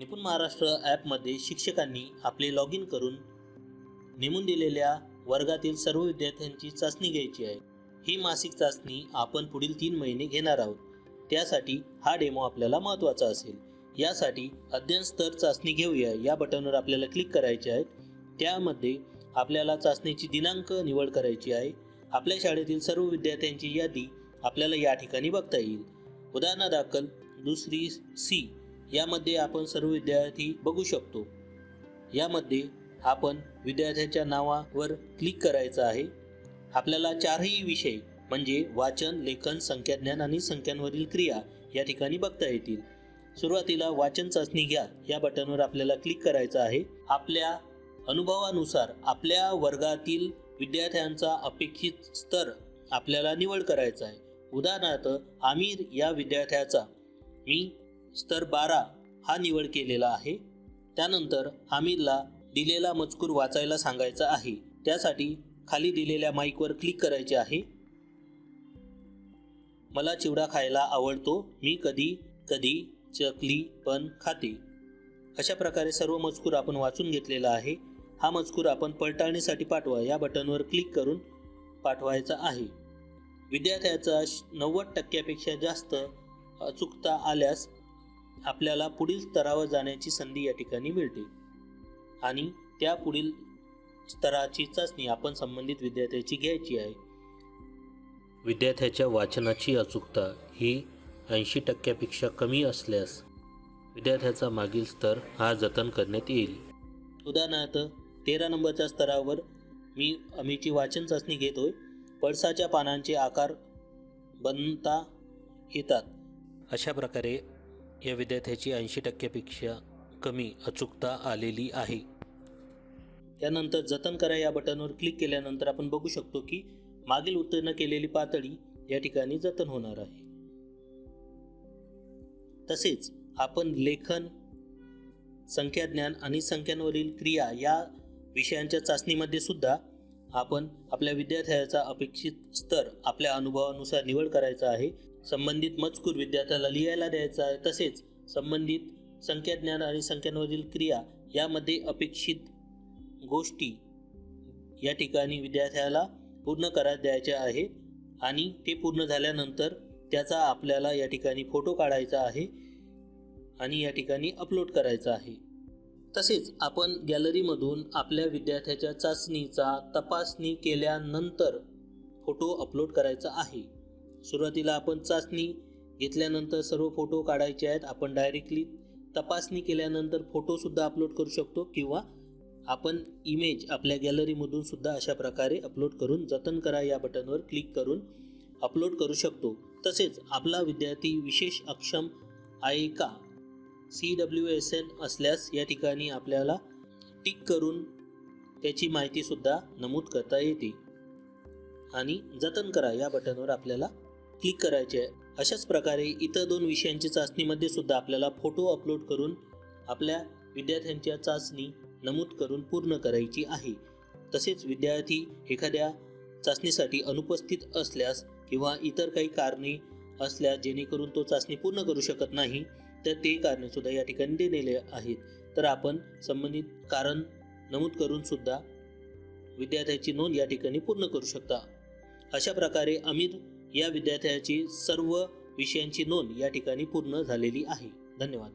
निपुण महाराष्ट्र ॲपमध्ये शिक्षकांनी आपले लॉग इन करून नेमून दिलेल्या वर्गातील सर्व विद्यार्थ्यांची चाचणी घ्यायची आहे। ही मासिक चाचणी आपण पुढील 3 महिने घेणार आहोत। त्यासाठी हा डेमो आपल्याला महत्त्वाचा असेल। यासाठी अध्ययन स्तर चाचणी घेऊया या बटनवर आपल्याला क्लिक करायचे आहे। त्यामध्ये आपल्याला चाचणीची दिनांक निवड करायची आहे। आपल्या शाळेतील सर्व विद्यार्थ्यांची यादी आपल्याला या ठिकाणी बघता येईल। उदाहरणादाखल दुसरी सी यामध्ये आपण सर्व विद्यार्थी बघू शकतो। यामध्ये आपण विद्यार्थ्याच्या नावावर क्लिक करायचं आहे। आपल्याला 4ही विषय म्हणजे वाचन, लेखन, संख्याज्ञान आणि संख्यांवरील क्रिया या ठिकाणी बघता येतील। सुरुवातीला वाचन चाचणी घ्या या बटनवर आपल्याला क्लिक करायचं आहे। आपल्या अनुभवानुसार आपल्या वर्गातील विद्यार्थ्यांचा अपेक्षित स्तर आपल्याला निवड करायचा आहे। उदाहरणार्थ आमिर या विद्यार्थ्याचा मी स्तर 12 हा निवड केलेला आहे। त्यानंतर आमिरला दिलेला मजकूर वाचायला सांगायचा आहे। त्यासाठी खाली दिलेल्या माईकवर क्लिक करायचे आहे। मला चिवडा खायला आवडतो, मी कधी कधी चकली पण खाते। अशा प्रकारे सर्व मजकूर आपण वाचून घेतलेला आहे। हा मजकूर आपण पडताळणीसाठी पाठवा या बटनवर क्लिक करून पाठवायचा आहे। विद्यार्थ्याचा 90% जास्त अचूकता आल्यास आपल्याला पुढील स्तरावर जाण्याची संधी या ठिकाणी मिळते आणि त्या पुढील स्तराची चाचणी आपण संबंधित विद्यार्थ्याची घ्यायची आहे। विद्यार्थ्याच्या वाचनाची अचूकता ही 80% कमी असल्यास विद्यार्थ्याचा मागील स्तर हा जतन करण्यात येईल। उदाहरणार्थ 13 नंबरच्या स्तरावर मी आम्हीची वाचन चाचणी घेतोय। पळसाच्या पानांचे आकार बनता येतात। अशा प्रकारे या विद्यार्थ्याची 80% कमी अचूकता आलेली आहे। त्यानंतर जतन करा या बटनवर क्लिक केल्यानंतर आपण बघू शकतो की मागील उत्तीर्ण केलेली पातळी या ठिकाणी जतन होणार आहे। तसेच आपण लेखन, संख्याज्ञान आणि संख्यांवरील क्रिया या विषयांच्या चाचणीमध्ये सुद्धा आपण आपल्या विद्यार्थ्याचा अपेक्षित स्तर आपल्या अनुभवानुसार निवड करायचा आहे। संबंधित मजकूर विद्यार्थ्याला लिहायला द्यायचा आहे। तसेच संबंधित संख्याज्ञान आणि संख्यांवरील क्रिया यामध्ये अपेक्षित गोष्टी या ठिकाणी विद्यार्थ्याला पूर्ण करायला द्यायच्या आहे आणि ते पूर्ण झाल्यानंतर त्याचा आपल्याला या ठिकाणी फोटो काढायचा आहे आणि या ठिकाणी अपलोड करायचा आहे। तसेच आपण गॅलरीमधून आपल्या विद्यार्थ्याच्या चाचणीचा तपासणी केल्यानंतर फोटो अपलोड करायचा आहे। सुरुवातीला आपण चाचणी घेतल्यानंतर सर्व फोटो काढायचे आहेत। आपण डायरेक्टली तपासणी केल्यानंतर फोटोसुद्धा अपलोड करू शकतो किंवा आपण इमेज आपल्या गॅलरीमधून सुद्धा अशा प्रकारे अपलोड करून जतन करा या बटनवर क्लिक करून अपलोड करू शकतो। तसेच आपला विद्यार्थी विशेष अक्षम आहे का CWSN असल्यास या ठिकाणी आपल्याला टिक करून त्याची माहितीसुद्धा नमूद करता येते आणि जतन करा या बटनवर आपल्याला क्लिक करायचे आहे। अशाच प्रकारे इतर 2 विषयांची चाचणीमध्ये सुद्धा आपल्याला फोटो अपलोड करून आपल्या विद्यार्थ्यांच्या चाचणी नमूद करून पूर्ण करायची आहे। तसेच विद्यार्थी एखाद्या चाचणीसाठी अनुपस्थित असल्यास किंवा इतर काही कारणे असल्यास जेणेकरून तो चाचणी पूर्ण करू शकत नाही तर ते कारणे सुद्धा या ठिकाणी दिलेले आहेत। तर आपण संबंधित कारण नमूद करून सुद्धा विद्यार्थ्याची नोंद या ठिकाणी पूर्ण करू शकता। अशा प्रकारे आमिर या विद्यार्थ्याची सर्व विषयांची नोंद या ठिकाणी पूर्ण झालेली आहे। धन्यवाद।